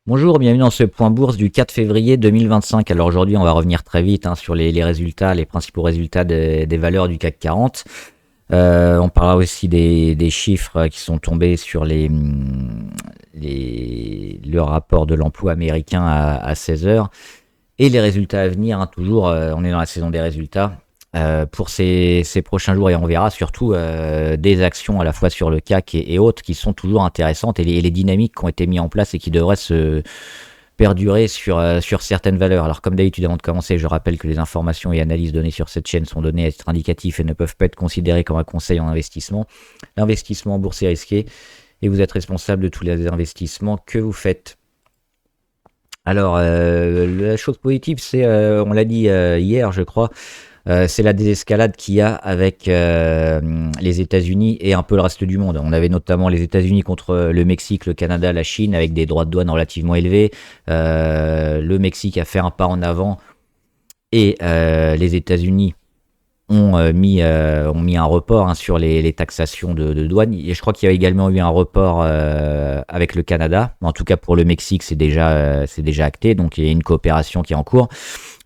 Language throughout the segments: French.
Bonjour, bienvenue dans ce point bourse du 4 février 2025. Alors aujourd'hui, on va revenir très vite sur les résultats, les principaux résultats des valeurs du CAC 40. On parlera aussi des chiffres qui sont tombés sur le rapport de l'emploi américain à 16 heures et les résultats à venir. Toujours, on est dans la saison des résultats. Pour ces prochains jours, et on verra surtout des actions à la fois sur le CAC et autres qui sont toujours intéressantes, et les dynamiques qui ont été mises en place et qui devraient se perdurer sur certaines valeurs. Alors comme d'habitude, avant de commencer, je rappelle que les informations et analyses données sur cette chaîne sont données à titre indicatif et ne peuvent pas être considérées comme un conseil en investissement. L'investissement en bourse est risqué et vous êtes responsable de tous les investissements que vous faites. Alors, la chose positive, c'est, on l'a dit hier, je crois, c'est la désescalade qu'il y a avec les États-Unis et un peu le reste du monde. On avait notamment les États-Unis contre le Mexique, le Canada, la Chine, avec des droits de douane relativement élevés. Le Mexique a fait un pas en avant et les États-Unis ont mis un report sur les taxations de douane. Et je crois qu'il y a également eu un report avec le Canada. En tout cas, pour le Mexique, c'est déjà acté. Donc, il y a une coopération qui est en cours.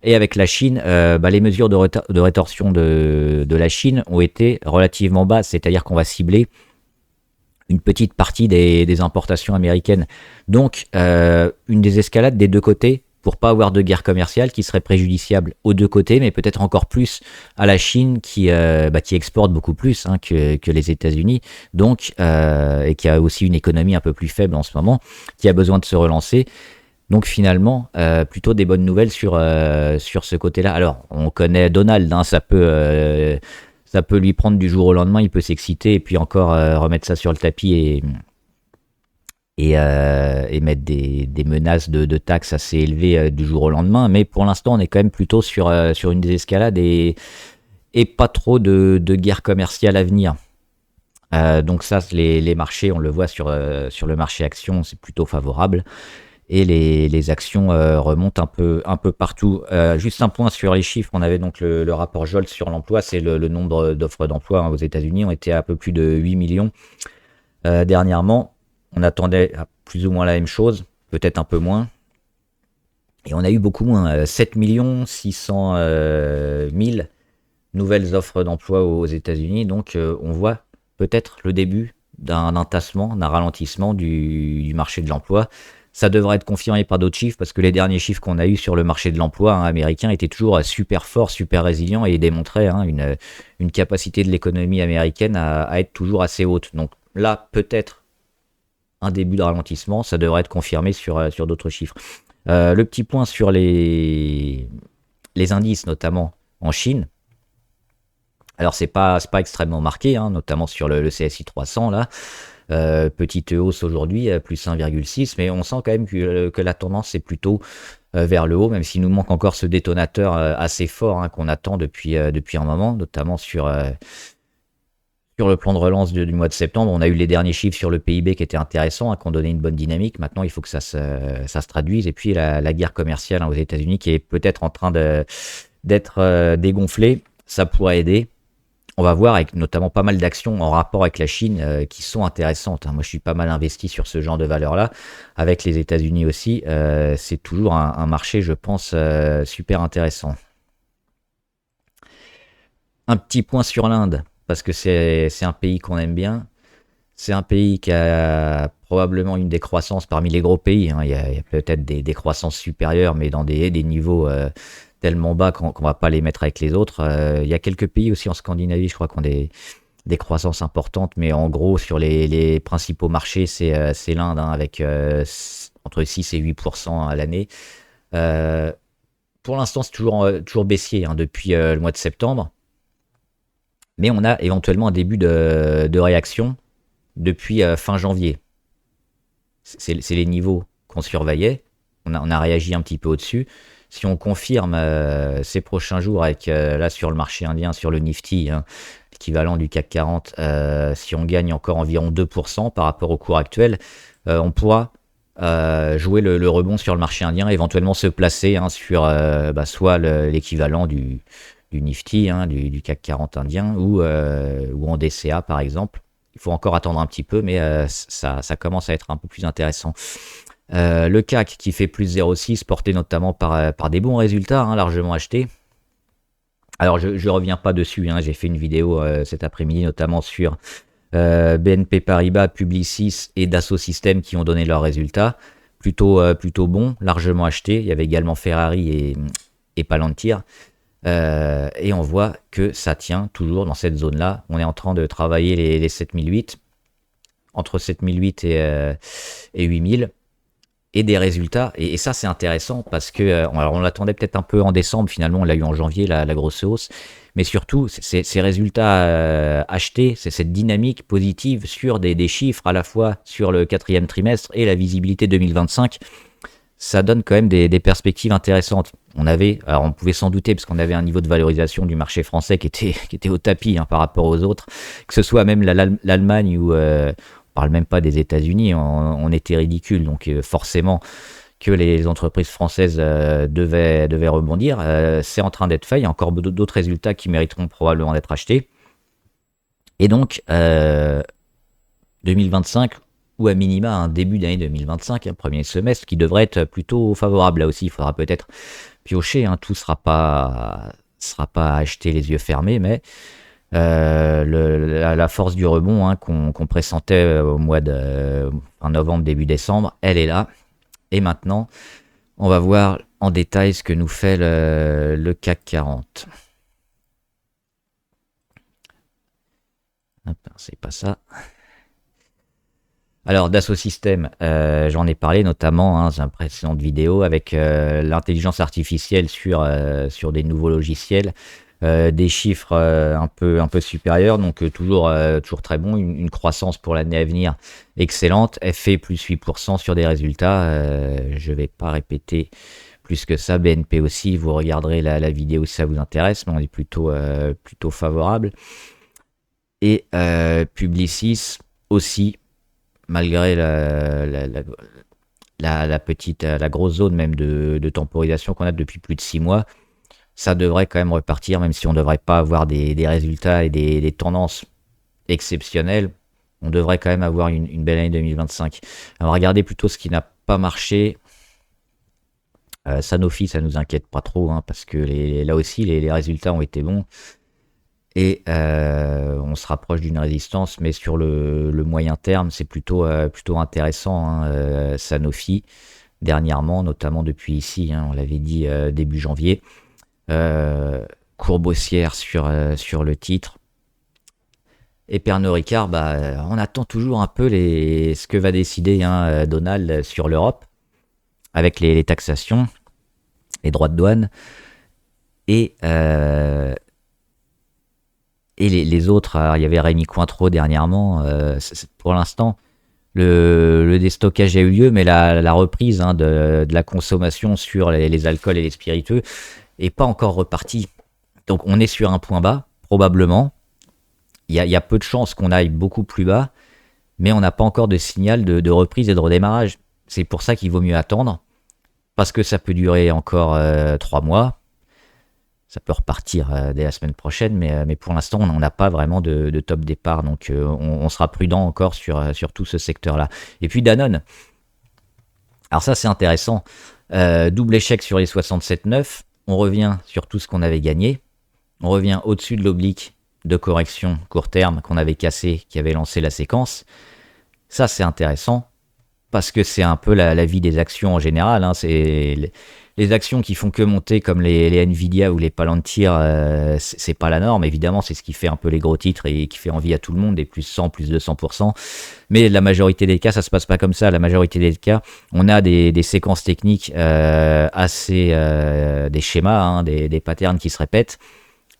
Et avec la Chine, les mesures de rétorsion de la Chine ont été relativement basses, c'est-à-dire qu'on va cibler une petite partie des importations américaines. Donc, une désescalade des deux côtés pour pas avoir de guerre commerciale qui serait préjudiciable aux deux côtés, mais peut-être encore plus à la Chine qui exporte beaucoup plus que les États-Unis, donc et qui a aussi une économie un peu plus faible en ce moment, qui a besoin de se relancer. Donc finalement, plutôt des bonnes nouvelles sur ce côté-là. Alors, on connaît Donald, ça peut lui prendre du jour au lendemain, il peut s'exciter et puis encore remettre ça sur le tapis et mettre des menaces de taxes assez élevées du jour au lendemain. Mais pour l'instant, on est quand même plutôt sur une désescalade et pas trop de guerre commerciale à venir. Donc ça, les marchés, on le voit sur le marché action, c'est plutôt favorable. Et les actions remontent un peu partout. Juste un point sur les chiffres, on avait donc le rapport Jolt sur l'emploi, c'est le nombre d'offres d'emploi aux États-Unis, ont été à peu plus de 8 millions dernièrement. On attendait plus ou moins la même chose, peut-être un peu moins. Et on a eu beaucoup moins, 7 600 000 nouvelles offres d'emploi aux États-Unis. Donc on voit peut-être le début d'un tassement, d'un ralentissement du marché de l'emploi. Ça devrait être confirmé par d'autres chiffres parce que les derniers chiffres qu'on a eus sur le marché de l'emploi américain étaient toujours super forts, super résilients et démontraient une capacité de l'économie américaine à être toujours assez haute. Donc là, peut-être un début de ralentissement, ça devrait être confirmé sur d'autres chiffres. Le petit point sur les indices, notamment en Chine. Alors c'est pas extrêmement marqué, notamment sur le CSI 300 là. Petite hausse aujourd'hui, plus 1,6, mais on sent quand même que la tendance est plutôt vers le haut, même s'il nous manque encore ce détonateur assez fort qu'on attend depuis un moment, notamment sur le plan de relance du mois de septembre. On a eu les derniers chiffres sur le PIB qui étaient intéressants, qui ont donné une bonne dynamique. Maintenant, il faut que ça se traduise. Et puis la guerre commerciale aux États-Unis qui est peut-être en train d'être dégonflée, ça pourrait aider. On va voir avec notamment pas mal d'actions en rapport avec la Chine qui sont intéressantes. Moi, je suis pas mal investi sur ce genre de valeurs-là. Avec les États-Unis aussi, c'est toujours un marché, je pense, super intéressant. Un petit point sur l'Inde, parce que c'est un pays qu'on aime bien. C'est un pays qui a probablement une décroissance parmi les gros pays. Il y a peut-être des croissances supérieures, mais dans des niveaux tellement bas qu'on va pas les mettre avec les autres. Il y a quelques pays aussi en Scandinavie, je crois, qui ont des croissances importantes, mais en gros, sur les principaux marchés, c'est l'Inde, avec entre 6 et 8% à l'année. Pour l'instant, c'est toujours baissier depuis le mois de septembre, mais on a éventuellement un début de réaction depuis fin janvier. C'est les niveaux qu'on surveillait. On a réagi un petit peu au-dessus. Si on confirme ces prochains jours avec là sur le marché indien, sur le Nifty, l'équivalent du CAC 40, si on gagne encore environ 2% par rapport au cours actuel, on pourra jouer le rebond sur le marché indien, éventuellement se placer sur soit l'équivalent du Nifty, du CAC 40 indien, ou en DCA par exemple. Il faut encore attendre un petit peu, mais ça commence à être un peu plus intéressant. Le CAC qui fait plus 0,6, porté notamment par des bons résultats, hein, largement achetés. Alors je reviens pas dessus, hein, j'ai fait une vidéo cet après-midi notamment sur BNP Paribas, Publicis et Dassault Systèmes qui ont donné leurs résultats. Plutôt bons, largement achetés. Il y avait également Ferrari et Palantir. Et on voit que ça tient toujours dans cette zone-là. On est en train de travailler les 7008, entre 7008 et 8000. Et des résultats, et ça c'est intéressant parce que alors on l'attendait peut-être un peu en décembre, finalement on l'a eu en janvier, la grosse hausse, mais surtout ces résultats achetés, c'est cette dynamique positive sur des chiffres à la fois sur le quatrième trimestre et la visibilité 2025, ça donne quand même des perspectives intéressantes. Alors on pouvait s'en douter parce qu'on avait un niveau de valorisation du marché français qui était au tapis, hein, par rapport aux autres, que ce soit même l'Allemagne ou on parle même pas des États-Unis, on était ridicule, donc forcément que les entreprises françaises devaient rebondir. C'est en train d'être fait, il y a encore d'autres résultats qui mériteront probablement d'être achetés. Et donc 2025, ou à minima un début d'année 2025, un premier semestre qui devrait être plutôt favorable. Là aussi, il faudra peut-être piocher, hein, tout sera pas acheté les yeux fermés, mais la force du rebond, hein, qu'on pressentait au mois de fin novembre, début décembre, elle est là. Et maintenant, on va voir en détail ce que nous fait le CAC 40. Hop, c'est pas ça. Alors Dassault Systèmes, j'en ai parlé notamment, hein, dans une précédente vidéo, avec l'intelligence artificielle sur des nouveaux logiciels. Des chiffres un peu supérieurs, donc toujours très bon, une croissance pour l'année à venir excellente. Elle fait plus 8% sur des résultats, je vais pas répéter plus que ça. BNP aussi, vous regarderez la vidéo si ça vous intéresse, mais on est plutôt favorable. Et Publicis aussi, malgré la grosse zone même de temporisation qu'on a depuis plus de 6 mois, ça devrait quand même repartir, même si on ne devrait pas avoir des résultats et des tendances exceptionnelles. On devrait quand même avoir une belle année 2025. Alors regardez plutôt ce qui n'a pas marché. Sanofi, ça nous inquiète pas trop, hein, parce que là aussi les résultats ont été bons. Et on se rapproche d'une résistance, mais sur le moyen terme, c'est plutôt intéressant, hein, Sanofi, dernièrement, notamment depuis ici, hein, on l'avait dit début janvier. Courbe haussière sur le titre. Et Pernod Ricard, on attend toujours un peu ce que va décider, hein, Donald sur l'Europe, avec les taxations, les droits de douane, et les autres. Alors, il y avait Rémi Cointreau dernièrement. Pour l'instant, le déstockage a eu lieu, mais la reprise, hein, de la consommation sur les alcools et les spiritueux est pas encore reparti. Donc on est sur un point bas, probablement. Il y a peu de chances qu'on aille beaucoup plus bas, mais on n'a pas encore de signal de reprise et de redémarrage. C'est pour ça qu'il vaut mieux attendre, parce que ça peut durer encore 3 mois. Ça peut repartir dès la semaine prochaine, mais pour l'instant, on n'a pas vraiment de top départ. Donc on sera prudent encore sur tout ce secteur-là. Et puis Danone. Alors ça, c'est intéressant. Double échec sur les 67,9. On revient sur tout ce qu'on avait gagné. On revient au-dessus de l'oblique de correction court terme qu'on avait cassé, qui avait lancé la séquence. Ça, c'est intéressant parce que c'est un peu la vie des actions en général, hein. C'est les actions qui font que monter, comme les Nvidia ou les Palantir, c'est pas la norme. Évidemment, c'est ce qui fait un peu les gros titres et qui fait envie à tout le monde, des plus 100, plus 200%. Mais la majorité des cas, ça se passe pas comme ça. La majorité des cas, on a des séquences techniques assez, des schémas, hein, des patterns qui se répètent.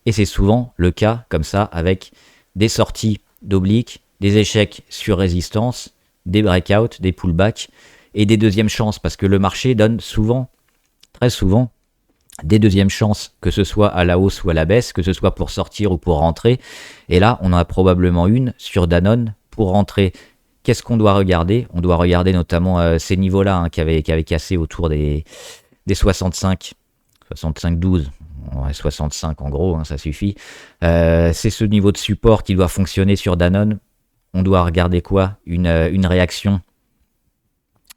Et c'est souvent le cas comme ça, avec des sorties d'obliques, des échecs sur résistance, des breakouts, des pullbacks et des deuxièmes chances, parce que le marché donne souvent, très souvent, des deuxièmes chances, que ce soit à la hausse ou à la baisse, que ce soit pour sortir ou pour rentrer. Et là, on en a probablement une sur Danone pour rentrer. Qu'est-ce qu'on doit regarder? On doit regarder notamment ces niveaux-là, hein, qui avaient cassé autour des 65, 65-12, ouais, 65 en gros, hein, ça suffit. C'est ce niveau de support qui doit fonctionner sur Danone. On doit regarder quoi? Une réaction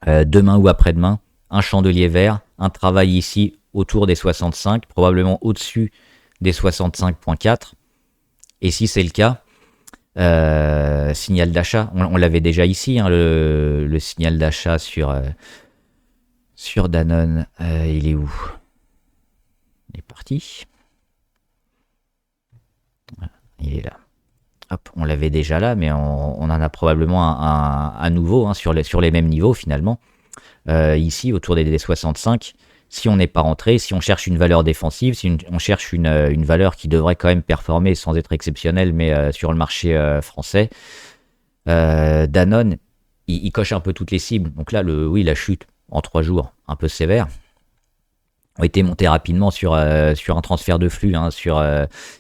demain ou après-demain, un chandelier vert, un travail ici autour des 65, probablement au-dessus des 65,4. Et si c'est le cas, signal d'achat, on l'avait déjà ici, hein, le signal d'achat sur Danone. Il est où? Il est parti. Il est là. Hop, on l'avait déjà là, mais on en a probablement un nouveau, hein, sur les mêmes niveaux finalement. Ici, autour des 65, si on n'est pas rentré, si on cherche une valeur défensive, si on cherche une valeur qui devrait quand même performer sans être exceptionnelle, mais sur le marché français, Danone, il coche un peu toutes les cibles. Donc là, oui, la chute en 3 jours, un peu sévère, ont été montés rapidement sur un transfert de flux, hein, sur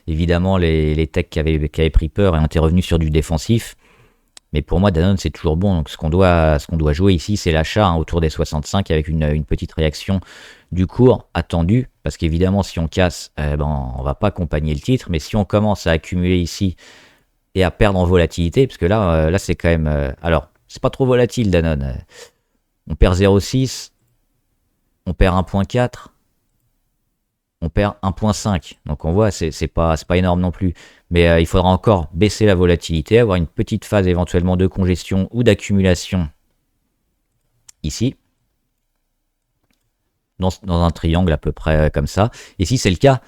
évidemment les techs qui avaient pris peur et ont été revenus sur du défensif. Mais pour moi, Danone, c'est toujours bon. Donc, ce qu'on doit jouer ici, c'est l'achat, hein, autour des 65 avec une petite réaction du cours attendu. Parce qu'évidemment, si on casse, on va pas accompagner le titre. Mais si on commence à accumuler ici et à perdre en volatilité, parce que là c'est quand même... alors, c'est pas trop volatile, Danone. On perd 0,6, on perd 1,4, on perd 1,5. Donc on voit, c'est pas énorme non plus. Mais il faudra encore baisser la volatilité, avoir une petite phase éventuellement de congestion ou d'accumulation ici, dans un triangle à peu près comme ça. Et si c'est le cas,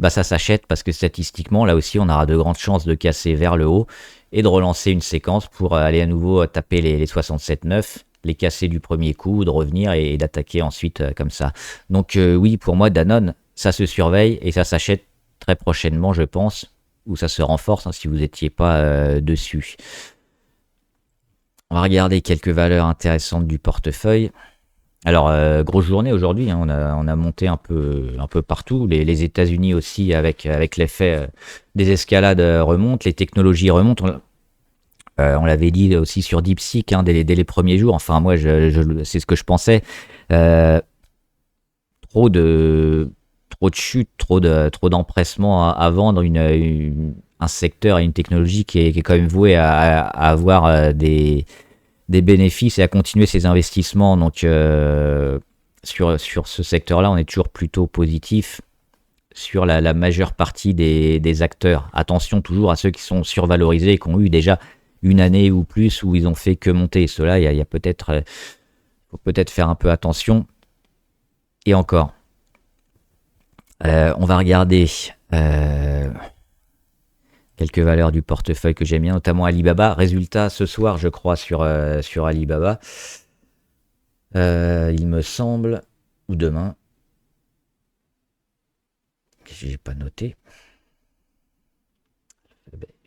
ça s'achète parce que statistiquement, là aussi, on aura de grandes chances de casser vers le haut et de relancer une séquence pour aller à nouveau taper les 67,9, les casser du premier coup, de revenir et d'attaquer ensuite comme ça. Donc oui, pour moi, Danone, ça se surveille et ça s'achète très prochainement, je pense, ou ça se renforce, hein, si vous n'étiez pas dessus. On va regarder quelques valeurs intéressantes du portefeuille. Alors, grosse journée aujourd'hui, hein, on a monté un peu partout. Les États-Unis aussi, avec l'effet des escalades remontent, les technologies remontent. On l'avait dit aussi sur DeepSeek, hein, dès les premiers jours. Enfin, moi, c'est ce que je pensais. Trop de chute, trop d'empressement à vendre un secteur et une technologie qui est quand même vouée à avoir des bénéfices et à continuer ses investissements. Donc sur ce secteur-là, on est toujours plutôt positif sur la majeure partie des acteurs. Attention toujours à ceux qui sont survalorisés et qui ont eu déjà une année ou plus où ils ont fait que monter. Ceux-là, il y a faut peut-être faire un peu attention. Et encore, on va regarder quelques valeurs du portefeuille que j'aime bien, notamment Alibaba. Résultat ce soir, je crois, sur Alibaba. Il me semble, ou demain. J'ai pas noté.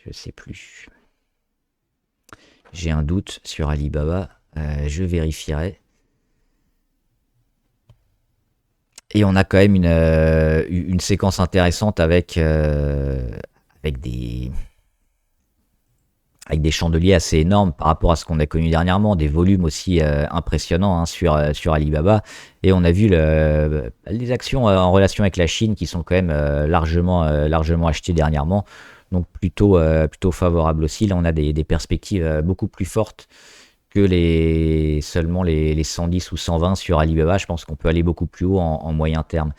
Je sais plus. J'ai un doute sur Alibaba. Je vérifierai. Et on a quand même une séquence intéressante avec des chandeliers assez énormes par rapport à ce qu'on a connu dernièrement, des volumes aussi impressionnants, hein, sur Alibaba. Et on a vu les actions en relation avec la Chine qui sont quand même largement achetées dernièrement. Donc plutôt favorable aussi. Là, on a des perspectives beaucoup plus fortes que seulement les 110 ou 120 sur Alibaba. Je pense qu'on peut aller beaucoup plus haut en moyen terme.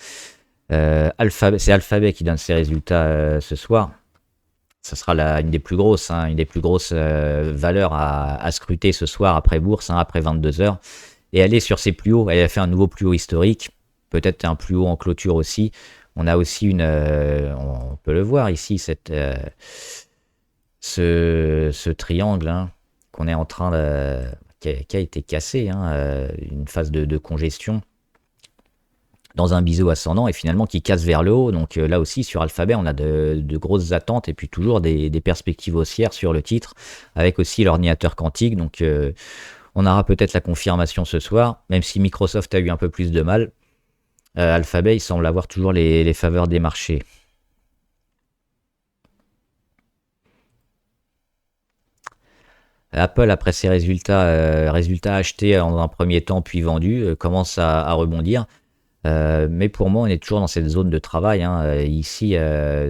C'est Alphabet qui donne ses résultats ce soir. Ça sera une des plus grosses, hein, valeurs à scruter ce soir après bourse, hein, après 22 heures. Et elle est sur ses plus hauts. Elle a fait un nouveau plus haut historique. Peut-être un plus haut en clôture aussi. On a aussi on peut le voir ici, ce triangle, hein, qu'on est en train qui a été cassé, hein, une phase de congestion dans un biseau ascendant et finalement qui casse vers le haut. Donc là aussi sur Alphabet, on a de grosses attentes et puis toujours des perspectives haussières sur le titre, avec aussi l'ordinateur quantique. Donc on aura peut-être la confirmation ce soir, même si Microsoft a eu un peu plus de mal. Alphabet, il semble avoir toujours les faveurs des marchés. Apple, après ses résultats achetés dans un premier temps puis vendus, commence à rebondir. Mais pour moi, on est toujours dans cette zone de travail, hein, ici,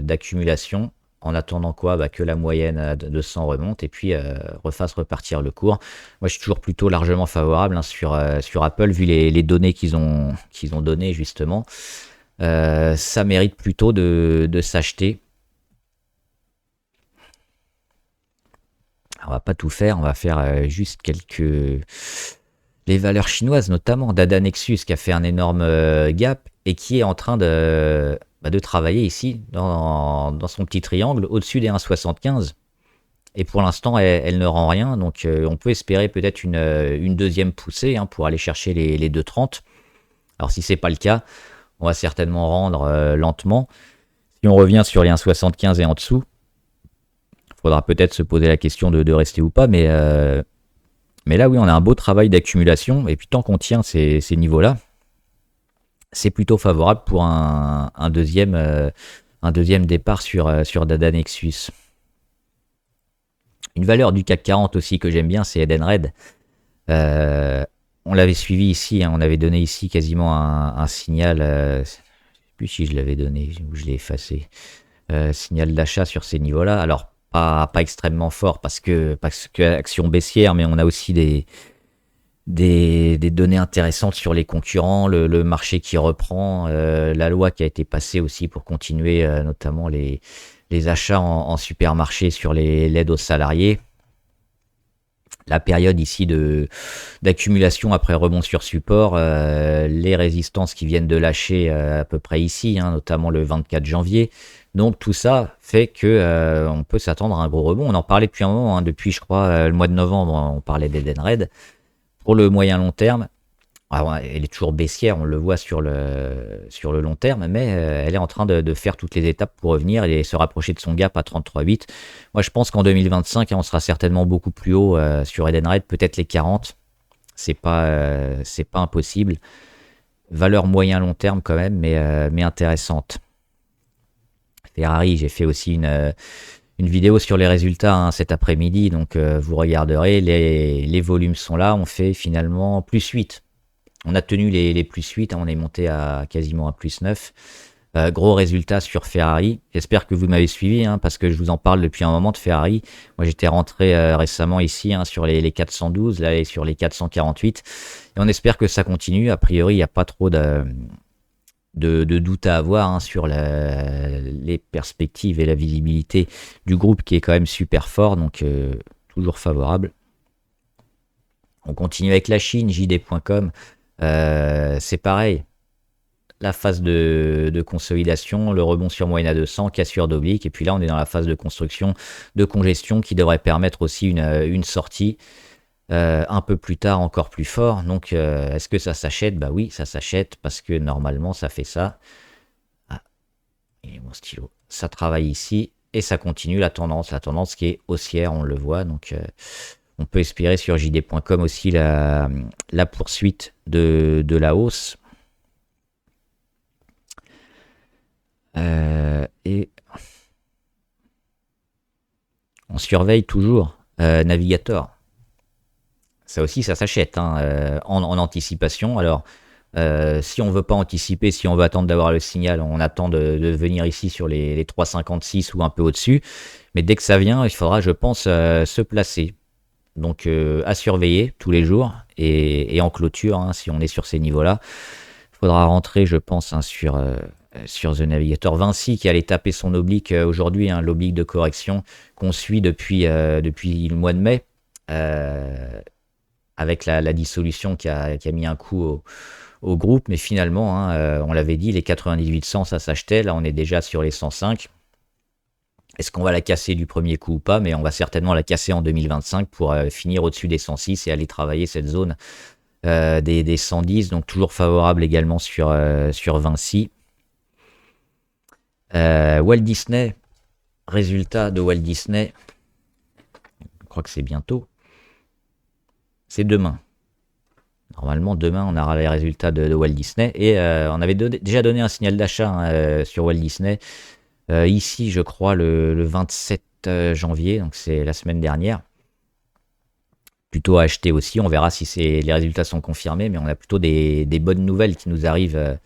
d'accumulation. en attendant quoi? Bah, que la moyenne de 200 remonte et puis refasse repartir le cours. Moi, je suis toujours plutôt largement favorable hein, sur Apple, vu les données qu'ils ont données justement. Ça mérite plutôt de s'acheter. On va pas tout faire, on va faire juste quelques... Les valeurs chinoises, notamment Dada Nexus qui a fait un énorme gap et qui est en train de travailler ici dans son petit triangle au-dessus des 1,75. Et pour l'instant, elle ne rend rien. Donc on peut espérer peut-être une deuxième poussée hein, pour aller chercher les 2,30. Alors si c'est pas le cas, on va certainement rendre lentement. Si on revient sur les 1,75 et en dessous, il faudra peut-être se poser la question de rester ou pas. Mais là, oui, on a un beau travail d'accumulation. Et puis tant qu'on tient ces niveaux-là, c'est plutôt favorable pour un deuxième départ sur Dada Nexus. Une valeur du CAC 40 aussi que j'aime bien, c'est Edenred. On l'avait suivi ici, hein, on avait donné ici quasiment un signal, je ne sais plus si je l'avais donné ou je l'ai effacé, signal d'achat sur ces niveaux-là. Alors, pas extrêmement fort parce que action baissière, mais on a aussi des données intéressantes sur les concurrents, le marché qui reprend, la loi qui a été passée aussi pour continuer notamment les achats en supermarché sur l'aide aux salariés. La période ici d'accumulation après rebond sur support, les résistances qui viennent de lâcher à peu près ici, hein, notamment le 24 janvier. Donc tout ça fait que on peut s'attendre à un gros rebond. On en parlait depuis un moment, hein, depuis je crois le mois de novembre, on parlait d'Edenred. Pour le moyen long terme, alors, elle est toujours baissière, on le voit sur le long terme, mais elle est en train de faire toutes les étapes pour revenir et se rapprocher de son gap à 33,8. Moi, je pense qu'en 2025, hein, on sera certainement beaucoup plus haut sur Edenred, peut-être les 40. C'est pas impossible. Valeur moyen long terme quand même, mais intéressante. Ferrari, j'ai fait aussi une vidéo sur les résultats hein, cet après-midi, donc vous regarderez, les volumes sont là, on fait finalement plus 8. On a tenu les plus 8, hein, on est monté à quasiment à plus 9. Gros résultat sur Ferrari. J'espère que vous m'avez suivi, hein, parce que je vous en parle depuis un moment de Ferrari. Moi, j'étais rentré récemment ici hein, sur les 412, là, et sur les 448. Et on espère que ça continue. A priori, il n'y a pas trop de doute à avoir hein, sur les perspectives et la visibilité du groupe qui est quand même super fort, donc toujours favorable. On continue avec la Chine, JD.com. C'est pareil, la phase de consolidation, le rebond sur moyenne à 200, cassure d'oblique, et puis là on est dans la phase de construction, de congestion qui devrait permettre aussi une sortie un peu plus tard encore plus fort. Donc est-ce que ça s'achète? Bah oui, ça s'achète parce que normalement ça fait ça. Ah, il est mon stylo. Ça travaille ici et ça continue la tendance qui est haussière, on le voit, donc on peut espérer sur JD.com aussi la poursuite de la hausse. Et on surveille toujours Navigator. Ça aussi, ça s'achète hein, en anticipation. Alors, si on veut pas anticiper, si on veut attendre d'avoir le signal, on attend de venir ici sur les 3,56 ou un peu au-dessus. Mais dès que ça vient, il faudra, je pense, se placer. Donc à surveiller tous les jours et en clôture, hein, si on est sur ces niveaux-là, il faudra rentrer, je pense, hein, sur The Navigator. Vinci qui allait taper son oblique aujourd'hui, hein, l'oblique de correction qu'on suit depuis le mois de mai, avec la dissolution qui a mis un coup au groupe, mais finalement, hein, on l'avait dit, les 98-100, ça s'achetait, là on est déjà sur les 105. Est-ce qu'on va la casser du premier coup ou pas? Mais on va certainement la casser en 2025 pour finir au-dessus des 106 et aller travailler cette zone des 110. Donc toujours favorable également sur Vinci. Walt Disney, résultat de Walt Disney. Je crois que c'est bientôt. C'est demain. Normalement, demain, on aura les résultats de Walt Disney. Et on avait déjà donné un signal d'achat hein, sur Walt Disney. Ici, je crois, le 27 janvier, donc c'est la semaine dernière. Plutôt à acheter aussi, on verra si les résultats sont confirmés, mais on a plutôt des bonnes nouvelles qui nous arrivent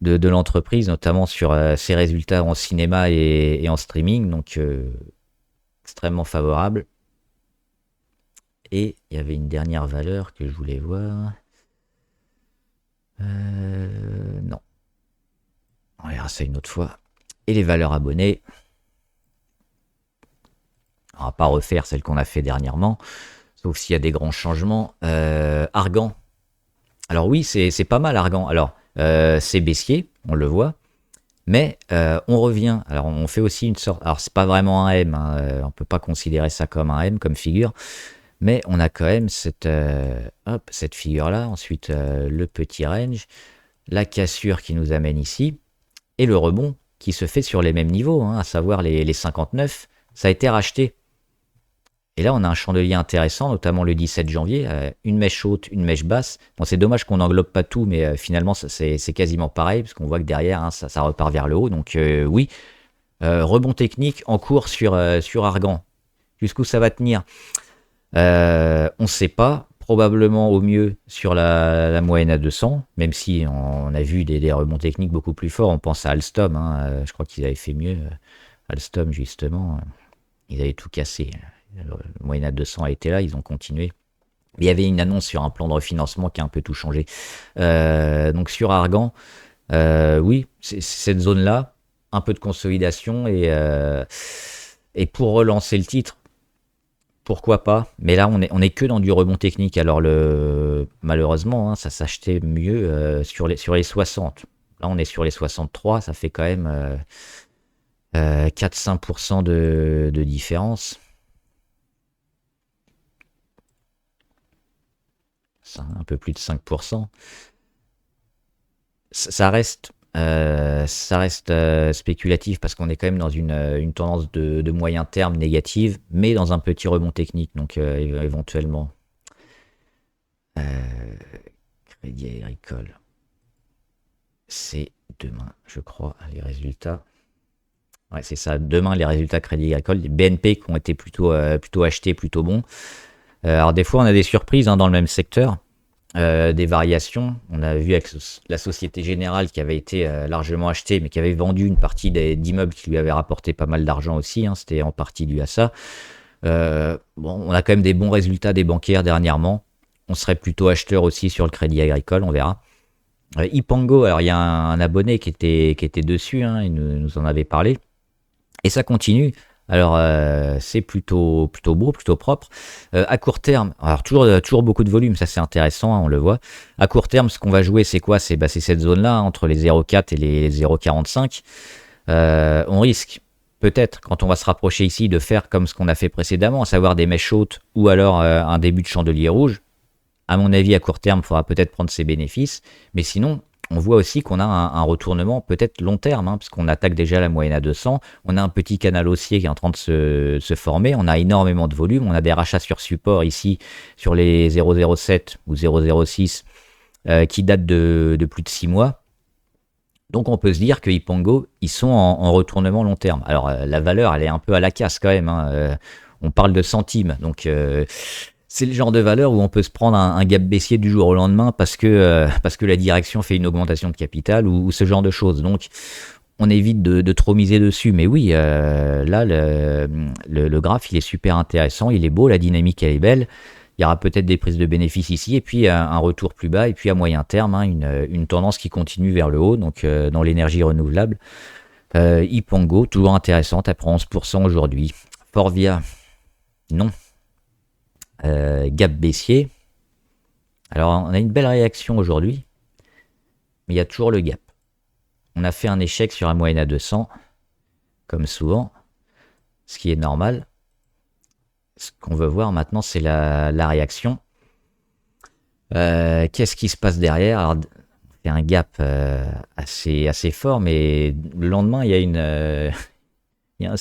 de l'entreprise, notamment sur ses résultats en cinéma et en streaming, donc extrêmement favorable. Et il y avait une dernière valeur que je voulais voir. Non. On verra ça une autre fois. Et les valeurs abonnées. On va pas refaire celles qu'on a fait dernièrement, sauf s'il y a des grands changements. Argan. Alors oui, c'est pas mal Argan. Alors, c'est baissier, on le voit. Mais on revient. Alors on fait aussi une sorte. Alors c'est pas vraiment un M, hein, on peut pas considérer ça comme un M, comme figure. Mais on a quand même cette figure-là. Ensuite, le petit range, la cassure qui nous amène ici, et le rebond qui se fait sur les mêmes niveaux, hein, à savoir les 59. Ça a été racheté. Et là, on a un chandelier intéressant, notamment le 17 janvier, une mèche haute, une mèche basse. Bon, c'est dommage qu'on n'englobe pas tout, mais finalement, c'est quasiment pareil, parce qu'on voit que derrière, hein, ça repart vers le haut. Donc oui, rebond technique en cours sur Argan. Jusqu'où ça va tenir, on ne sait pas. Probablement au mieux sur la moyenne à 200, même si on a vu des rebonds techniques beaucoup plus forts. On pense à Alstom, hein, je crois qu'ils avaient fait mieux. Alstom, justement, ils avaient tout cassé. Le moyen à 200 a été là, ils ont continué. Il y avait une annonce sur un plan de refinancement qui a un peu tout changé. Donc sur Argan, oui, c'est cette zone-là, un peu de consolidation et pour relancer le titre, pourquoi pas. Mais là, on est que dans du rebond technique. Alors malheureusement, hein, ça s'achetait mieux sur les 60. Là, on est sur les 63, ça fait quand même 4-5% de différence. Un peu plus de 5%. Ça reste spéculatif parce qu'on est quand même dans une tendance de moyen terme négative, mais dans un petit rebond technique. Donc éventuellement, Crédit Agricole, c'est demain, je crois, les résultats. Ouais, c'est ça, demain les résultats Crédit Agricole, les BNP qui ont été plutôt achetés, plutôt bons. Alors des fois on a des surprises, hein, dans le même secteur, des variations. On a vu avec la Société Générale qui avait été largement achetée, mais qui avait vendu une partie d'immeubles qui lui avaient rapporté pas mal d'argent aussi, hein, c'était en partie dû à ça. Bon, on a quand même des bons résultats des bancaires dernièrement. On serait plutôt acheteur aussi sur le Crédit Agricole, on verra. Ipango, alors il y a un abonné qui était dessus, hein, il nous en avait parlé. Et ça continue. Alors c'est plutôt beau, plutôt propre. À court terme, alors toujours beaucoup de volume, ça c'est intéressant, hein, on le voit. À court terme, ce qu'on va jouer, c'est quoi? C'est cette zone-là, hein, entre les 0,4 et les 0,45. On risque peut-être, quand on va se rapprocher ici, de faire comme ce qu'on a fait précédemment, à savoir des mèches hautes ou alors un début de chandelier rouge. À mon avis, à court terme, il faudra peut-être prendre ses bénéfices. Mais sinon, on voit aussi qu'on a un retournement peut-être long terme, hein, puisqu'on attaque déjà la moyenne à 200. On a un petit canal haussier qui est en train de se former. On a énormément de volume. On a des rachats sur support ici, sur les 0,07 ou 0,06, qui datent de plus de 6 mois. Donc on peut se dire que Ipango, ils sont en retournement long terme. Alors la valeur, elle est un peu à la casse quand même, hein. On parle de centimes. Donc c'est le genre de valeur où on peut se prendre un gap baissier du jour au lendemain parce que la direction fait une augmentation de capital ou ce genre de choses. Donc on évite de trop miser dessus. Mais oui, là, le graphe, il est super intéressant, il est beau, la dynamique, elle est belle. Il y aura peut-être des prises de bénéfices ici, et puis un retour plus bas, et puis à moyen terme, hein, une tendance qui continue vers le haut, donc dans l'énergie renouvelable. Ipango, toujours intéressante, elle prend 11% aujourd'hui. Forvia, non. Gap baissier. Alors on a une belle réaction aujourd'hui, mais il y a toujours le gap. On a fait un échec sur la moyenne à 200, comme souvent, ce qui est normal. Ce qu'on veut voir maintenant, c'est la réaction. Qu'est-ce qui se passe derrière? Alors, il y a un gap assez fort, mais le lendemain, il y a un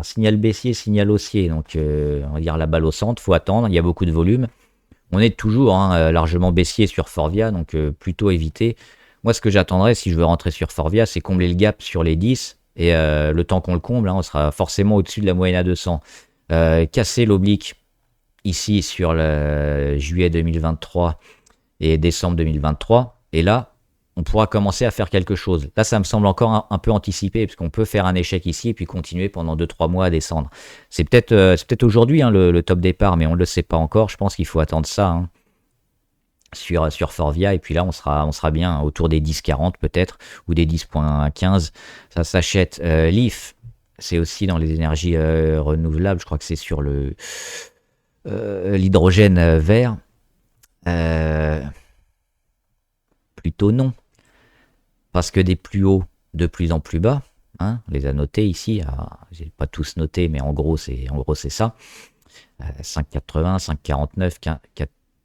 signal baissier, signal haussier. Donc, on va dire la balle au centre, faut attendre, il y a beaucoup de volume. On est toujours, hein, largement baissier sur Forvia, donc plutôt éviter. Moi, ce que j'attendrais si je veux rentrer sur Forvia, c'est combler le gap sur les 10, et le temps qu'on le comble, hein, on sera forcément au-dessus de la moyenne à 200. Casser l'oblique ici sur le juillet 2023 et décembre 2023, et là on pourra commencer à faire quelque chose. Là, ça me semble encore un peu anticipé, parce qu'on peut faire un échec ici et puis continuer pendant 2-3 mois à descendre. C'est peut-être aujourd'hui hein, le top départ, mais on ne le sait pas encore. Je pense qu'il faut attendre ça hein, sur Forvia, et puis là, on sera bien autour des 10,40 peut-être, ou des 10,15. Ça s'achète. Leaf, c'est aussi dans les énergies renouvelables. Je crois que c'est sur l'hydrogène vert. Plutôt non. Parce que des plus hauts de plus en plus bas, hein, on les a notés ici, j'ai pas tous noté, mais en gros c'est ça. 5,80, 5,49,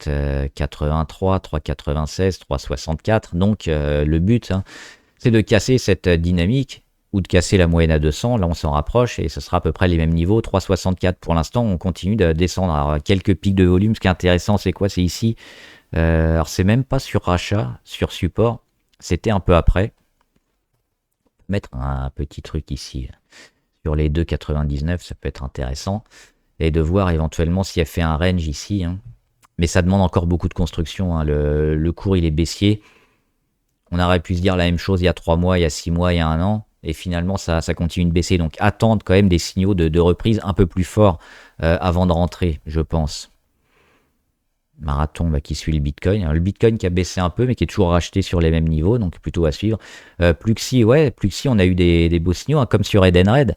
4,83, 3,96, 3,64. Donc le but, hein, c'est de casser cette dynamique ou de casser la moyenne à 200. Là, on s'en rapproche et ce sera à peu près les mêmes niveaux. 3,64 pour l'instant, on continue de descendre. Alors, quelques pics de volume. Ce qui est intéressant, c'est quoi? C'est ici. Alors, c'est même pas sur rachat, sur support. C'était un peu après. Mettre un petit truc ici sur les 2,99, ça peut être intéressant. Et de voir éventuellement si elle fait un range ici. Hein. Mais ça demande encore beaucoup de construction. Hein. Le cours, il est baissier. On aurait pu se dire la même chose il y a 3 mois, il y a 6 mois, il y a 1 an. Et finalement, ça continue de baisser. Donc, attendre quand même des signaux de reprise un peu plus forts avant de rentrer, je pense. Marathon qui suit le Bitcoin. Alors, le Bitcoin qui a baissé un peu, mais qui est toujours racheté sur les mêmes niveaux, donc plutôt à suivre. Pluxi, on a eu des beaux signaux, hein, comme sur Edenred.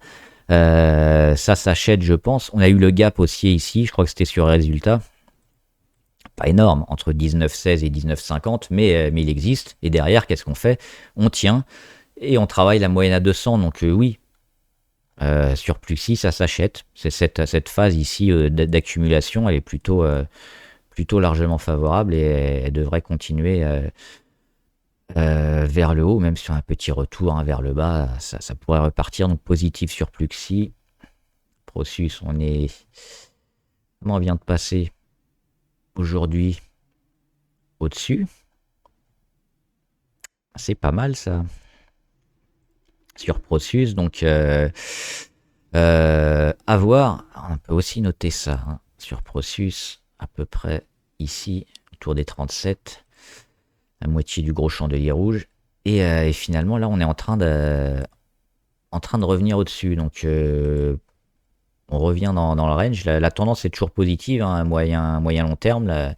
Ça s'achète, je pense. On a eu le gap haussier ici, je crois que c'était sur résultat. Pas énorme, entre 19,16 et 19,50, mais il existe. Et derrière, qu'est-ce qu'on fait? On tient et on travaille la moyenne à 200. Donc oui, sur Pluxi, ça s'achète. C'est cette phase ici d'accumulation, elle est plutôt largement favorable et elle devrait continuer vers le haut, même sur un petit retour hein, vers le bas, ça pourrait repartir. Donc positif sur Pluxi. Prosus, comment on vient de passer aujourd'hui au-dessus. C'est pas mal ça. Sur Prosus, donc à voir. On peut aussi noter ça hein, sur Prosus, à peu près ici, autour des 37, la moitié du gros chandelier rouge. Et finalement, là, on est en train de revenir au-dessus. Donc, on revient dans le range. La tendance est toujours positive, hein, moyen long terme.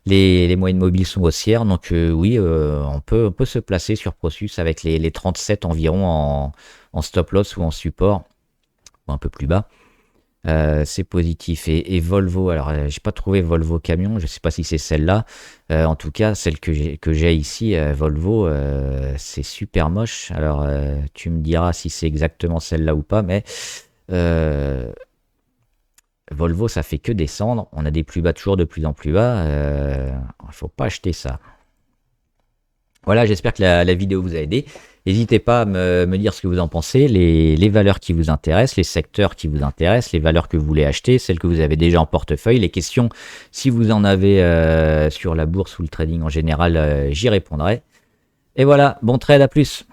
Les moyennes mobiles sont haussières. Donc, oui, on peut se placer sur Prosus avec les 37 environ en stop loss ou en support, ou un peu plus bas. C'est positif. Et Volvo, alors j'ai pas trouvé Volvo camion, je sais pas si c'est celle-là. En tout cas, celle que j'ai ici, Volvo, c'est super moche. Alors tu me diras si c'est exactement celle-là ou pas, mais Volvo, ça fait que descendre. On a des plus bas toujours de plus en plus bas. Il faut pas acheter ça. Voilà, j'espère que la vidéo vous a aidé. N'hésitez pas à me dire ce que vous en pensez, les valeurs qui vous intéressent, les secteurs qui vous intéressent, les valeurs que vous voulez acheter, celles que vous avez déjà en portefeuille, les questions, si vous en avez sur la bourse ou le trading en général, j'y répondrai. Et voilà, bon trade, à plus.